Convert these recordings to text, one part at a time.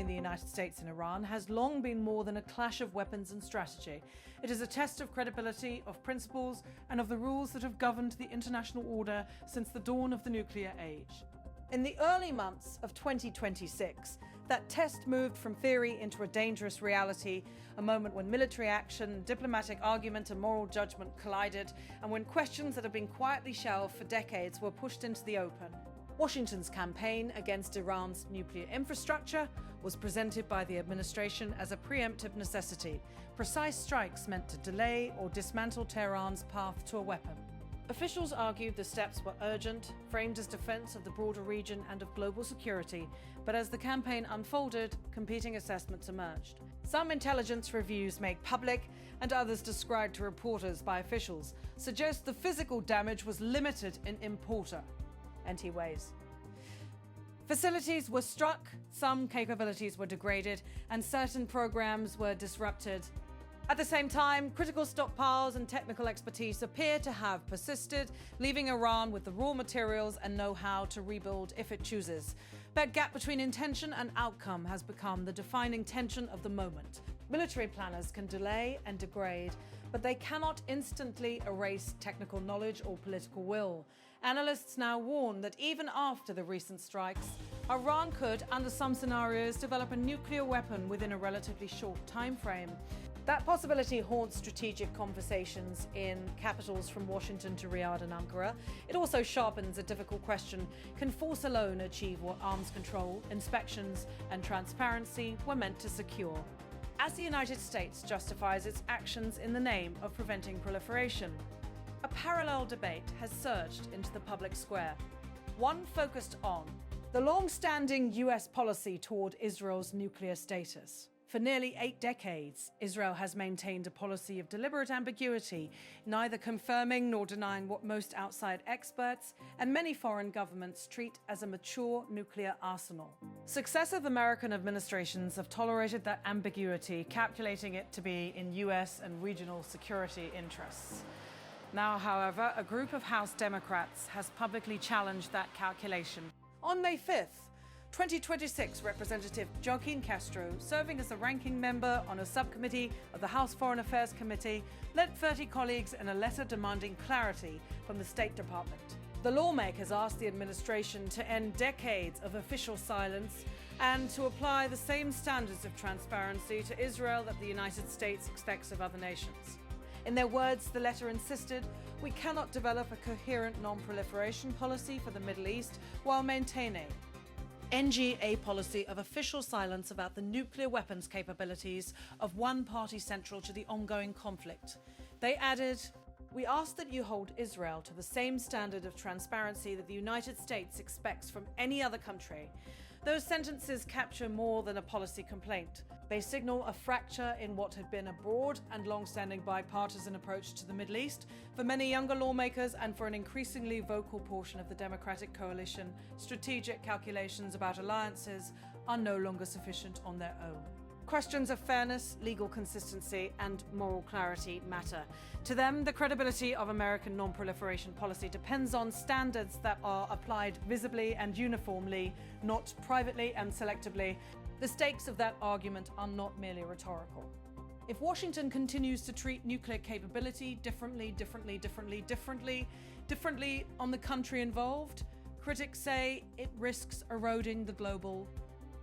between the United States and Iran has long been more than a clash of weapons and strategy. It is a test of credibility, of principles, and of the rules that have governed the international order since the dawn of the nuclear age. In the early months of 2026, that test moved from theory into a dangerous reality, a moment when military action, diplomatic argument and moral judgment collided, and when questions that had been quietly shelved for decades were pushed into the open. Washington's campaign against Iran's nuclear infrastructure was presented by the administration as a preemptive necessity, precise strikes meant to delay or dismantle Tehran's path to a weapon. Officials argued the steps were urgent, framed as defense of the broader region and of global security, but as the campaign unfolded, competing assessments emerged. Some intelligence reviews made public, and others described to reporters by officials, suggest the physical damage was limited in importer, and he weighs. Facilities were struck, some capabilities were degraded, and certain programs were disrupted. At the same time, critical stockpiles and technical expertise appear to have persisted, leaving Iran with the raw materials and know-how to rebuild if it chooses. That gap between intention and outcome has become the defining tension of the moment. Military planners can delay and degrade, but they cannot instantly erase technical knowledge or political will. Analysts now warn that even after the recent strikes, Iran could, under some scenarios, develop a nuclear weapon within a relatively short time frame. That possibility haunts strategic conversations in capitals from Washington to Riyadh and Ankara. It also sharpens a difficult question: can force alone achieve what arms control, inspections, and transparency were meant to secure? As the United States justifies its actions in the name of preventing proliferation, a parallel debate has surged into the public square, one focused on the long-standing US policy toward Israel's nuclear status. For nearly 8 decades, Israel has maintained a policy of deliberate ambiguity, neither confirming nor denying what most outside experts and many foreign governments treat as a mature nuclear arsenal. Successive American administrations have tolerated that ambiguity, calculating it to be in US and regional security interests. Now, however, a group of House Democrats has publicly challenged that calculation. On May 5th, 2026 Representative Joaquin Castro, serving as a ranking member on a subcommittee of the House Foreign Affairs Committee, led 30 colleagues in a letter demanding clarity from the State Department. The lawmakers asked the administration to end decades of official silence and to apply the same standards of transparency to Israel that the United States expects of other nations. In their words, the letter insisted, "We cannot develop a coherent non-proliferation policy for the Middle East while maintaining NGA policy of official silence about the nuclear weapons capabilities of one party central to the ongoing conflict." They added, "We ask that you hold Israel to the same standard of transparency that the United States expects from any other country." Those sentences capture more than a policy complaint. They signal a fracture in what had been a broad and long-standing bipartisan approach to the Middle East. For many younger lawmakers and for an increasingly vocal portion of the Democratic coalition, strategic calculations about alliances are no longer sufficient on their own. Questions of fairness, legal consistency, and moral clarity matter. To them, the credibility of American non-proliferation policy depends on standards that are applied visibly and uniformly, not privately and selectively. The stakes of that argument are not merely rhetorical. If Washington continues to treat nuclear capability differently on the country involved, critics say it risks eroding the global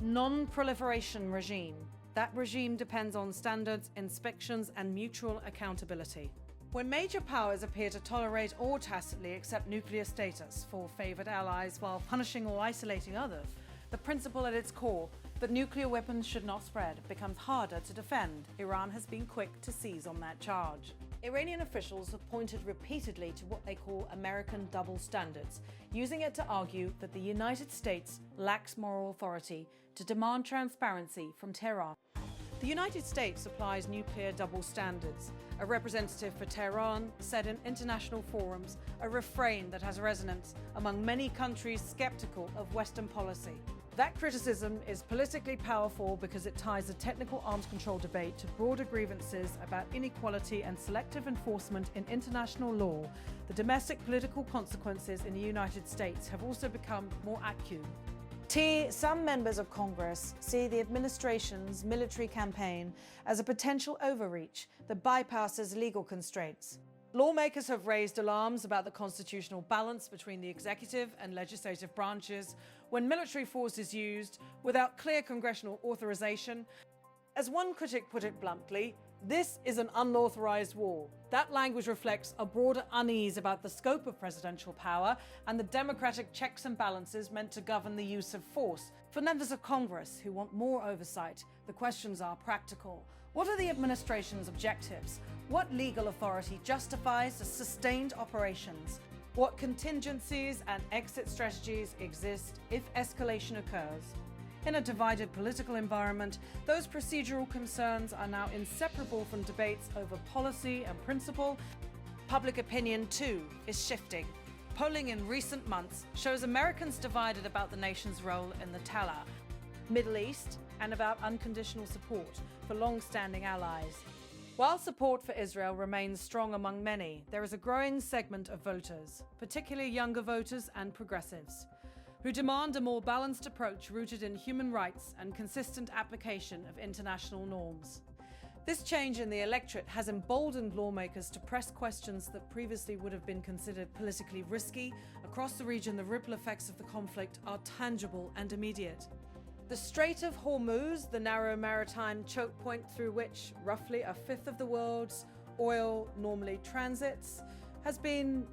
non-proliferation regime. That regime depends on standards, inspections, and mutual accountability. When major powers appear to tolerate or tacitly accept nuclear status for favored allies while punishing or isolating others, the principle at its core that nuclear weapons should not spread becomes harder to defend. Iran has been quick to seize on that charge. Iranian officials have pointed repeatedly to what they call American double standards, using it to argue that the United States lacks moral authority to demand transparency from Tehran. The United States applies nuclear double standards. A representative for Tehran said in international forums, a refrain that has resonance among many countries skeptical of Western policy. That criticism is politically powerful because it ties the technical arms control debate to broader grievances about inequality and selective enforcement in international law. The domestic political consequences in the United States have also become more acute. Some members of Congress see the administration's military campaign as a potential overreach that bypasses legal constraints. Lawmakers have raised alarms about the constitutional balance between the executive and legislative branches when military force is used without clear congressional authorization. As one critic put it bluntly, this is an unauthorized war. That language reflects a broader unease about the scope of presidential power and the democratic checks and balances meant to govern the use of force. For members of Congress who want more oversight, the questions are practical. What are the administration's objectives? What legal authority justifies the sustained operations? What contingencies and exit strategies exist if escalation occurs? In a divided political environment, those procedural concerns are now inseparable from debates over policy and principle. Public opinion, too, is shifting. Polling in recent months shows Americans divided about the nation's role in the Tala, Middle East, and about unconditional support for long-standing allies. While support for Israel remains strong among many, there is a growing segment of voters, particularly younger voters and progressives, who demand a more balanced approach rooted in human rights and consistent application of international norms. This change in the electorate has emboldened lawmakers to press questions that previously would have been considered politically risky. Across the region, the ripple effects of the conflict are tangible and immediate. The Strait of Hormuz, the narrow maritime choke point through which roughly a fifth of the world's oil normally transits, has been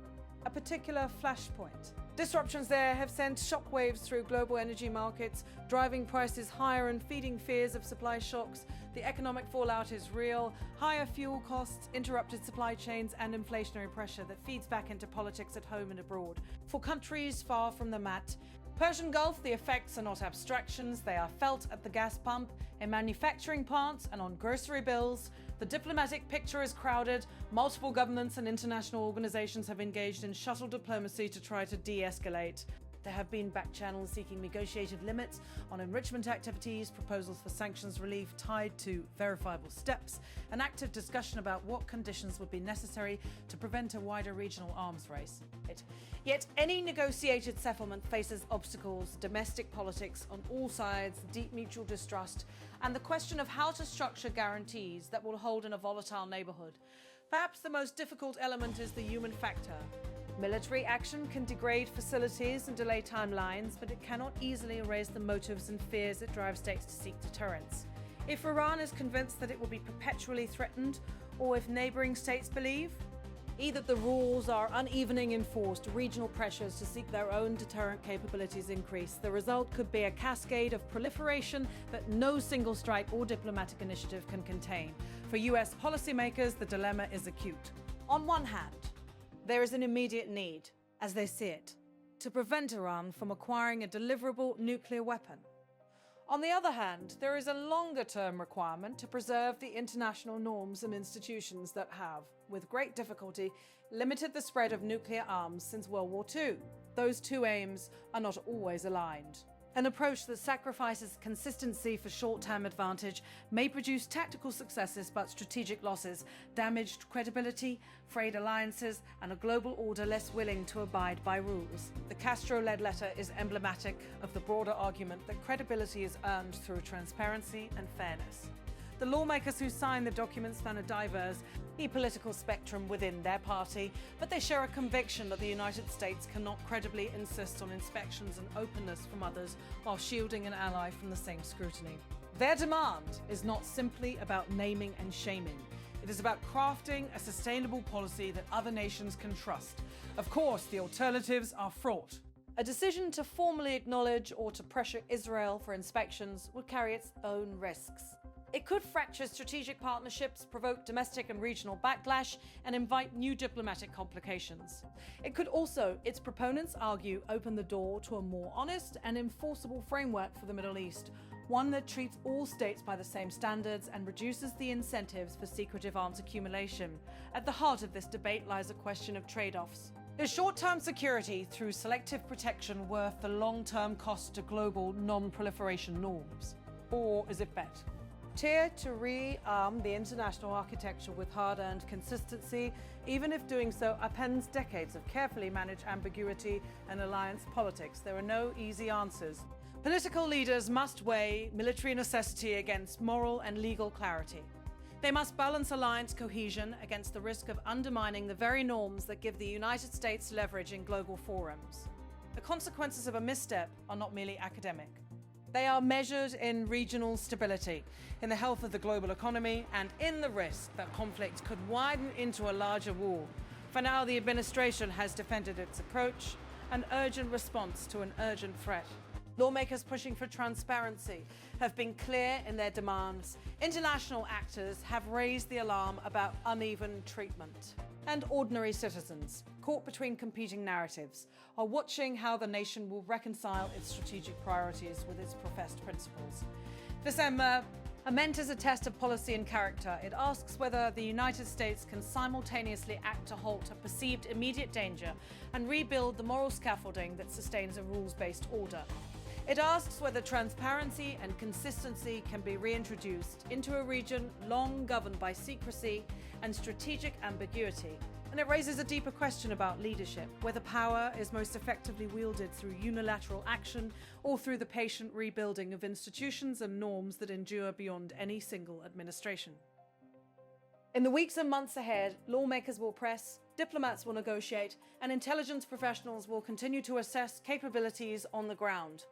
a particular flashpoint. Disruptions there have sent shockwaves through global energy markets, driving prices higher and feeding fears of supply shocks. The economic fallout is real. Higher fuel costs, interrupted supply chains, and inflationary pressure that feeds back into politics at home and abroad. For countries far from the mat, Persian Gulf, the effects are not abstractions. They are felt at the gas pump, in manufacturing plants, and on grocery bills. The diplomatic picture is crowded. Multiple governments and international organizations have engaged in shuttle diplomacy to try to de-escalate. There have been back channels seeking negotiated limits on enrichment activities, proposals for sanctions relief tied to verifiable steps, and active discussion about what conditions would be necessary to prevent a wider regional arms race. Yet any negotiated settlement faces obstacles, domestic politics on all sides, deep mutual distrust, and the question of how to structure guarantees that will hold in a volatile neighborhood. Perhaps the most difficult element is the human factor. Military action can degrade facilities and delay timelines, but it cannot easily erase the motives and fears that drive states to seek deterrence. If Iran is convinced that it will be perpetually threatened, or if neighboring states believe either the rules are unevenly enforced, regional pressures to seek their own deterrent capabilities increase, the result could be a cascade of proliferation that no single strike or diplomatic initiative can contain. For US policymakers, the dilemma is acute. On one hand, there is an immediate need, as they see it, to prevent Iran from acquiring a deliverable nuclear weapon. On the other hand, there is a longer-term requirement to preserve the international norms and institutions that have, with great difficulty, limited the spread of nuclear arms since World War II. Those two aims are not always aligned. An approach that sacrifices consistency for short-term advantage may produce tactical successes but strategic losses, damaged credibility, frayed alliances, and a global order less willing to abide by rules. The Castro-led letter is emblematic of the broader argument that credibility is earned through transparency and fairness. The lawmakers who signed the document span a diverse political spectrum within their party, but they share a conviction that the United States cannot credibly insist on inspections and openness from others while shielding an ally from the same scrutiny. Their demand is not simply about naming and shaming. It is about crafting a sustainable policy that other nations can trust. Of course, the alternatives are fraught. A decision to formally acknowledge or to pressure Israel for inspections would carry its own risks. It could fracture strategic partnerships, provoke domestic and regional backlash, and invite new diplomatic complications. It could also, its proponents argue, open the door to a more honest and enforceable framework for the Middle East, one that treats all states by the same standards and reduces the incentives for secretive arms accumulation. At the heart of this debate lies a question of trade-offs. Is short-term security through selective protection worth the long-term cost to global non-proliferation norms? Or is it bet? To re-arm the international architecture with hard-earned consistency, even if doing so upends decades of carefully managed ambiguity and alliance politics. There are no easy answers. Political leaders must weigh military necessity against moral and legal clarity. They must balance alliance cohesion against the risk of undermining the very norms that give the United States leverage in global forums. The consequences of a misstep are not merely academic. They are measured in regional stability, in the health of the global economy, and in the risk that conflict could widen into a larger war. For now, the administration has defended its approach, an urgent response to an urgent threat. Lawmakers pushing for transparency have been clear in their demands. International actors have raised the alarm about uneven treatment. And ordinary citizens, caught between competing narratives, are watching how the nation will reconcile its strategic priorities with its professed principles. This amendment is a test of policy and character. It asks whether the United States can simultaneously act to halt a perceived immediate danger and rebuild the moral scaffolding that sustains a rules-based order. It asks whether transparency and consistency can be reintroduced into a region long governed by secrecy and strategic ambiguity. And it raises a deeper question about leadership, whether power is most effectively wielded through unilateral action or through the patient rebuilding of institutions and norms that endure beyond any single administration. In the weeks and months ahead, lawmakers will press, diplomats will negotiate, and intelligence professionals will continue to assess capabilities on the ground.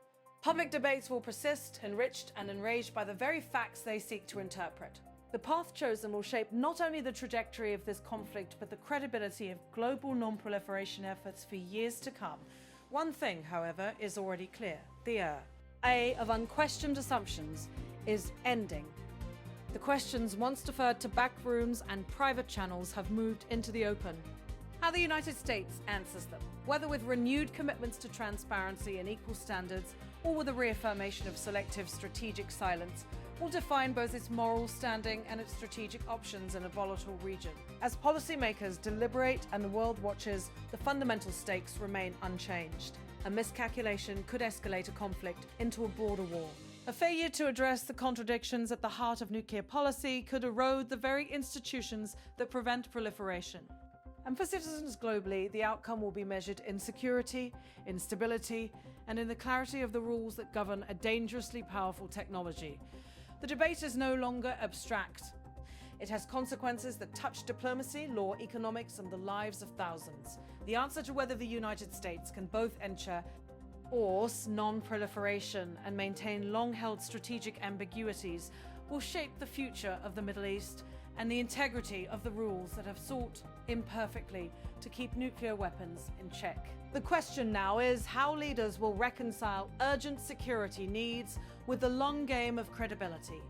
Public debates will persist, enriched and enraged by the very facts they seek to interpret. The path chosen will shape not only the trajectory of this conflict, but the credibility of global non-proliferation efforts for years to come. One thing, however, is already clear. The era of unquestioned assumptions is ending. The questions once deferred to backrooms and private channels have moved into the open. How the United States answers them, whether with renewed commitments to transparency and equal standards, or with a reaffirmation of selective strategic silence, will define both its moral standing and its strategic options in a volatile region. As policymakers deliberate and the world watches, the fundamental stakes remain unchanged. A miscalculation could escalate a conflict into a border war. A failure to address the contradictions at the heart of nuclear policy could erode the very institutions that prevent proliferation. And for citizens globally, the outcome will be measured in security, in stability, and in the clarity of the rules that govern a dangerously powerful technology. The debate is no longer abstract. It has consequences that touch diplomacy, law, economics, and the lives of thousands. The answer to whether the United States can both ensure non-proliferation and maintain long-held strategic ambiguities will shape the future of the Middle East and the integrity of the rules that have sought imperfectly to keep nuclear weapons in check. The question now is how leaders will reconcile urgent security needs with the long game of credibility,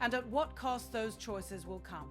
and at what cost those choices will come.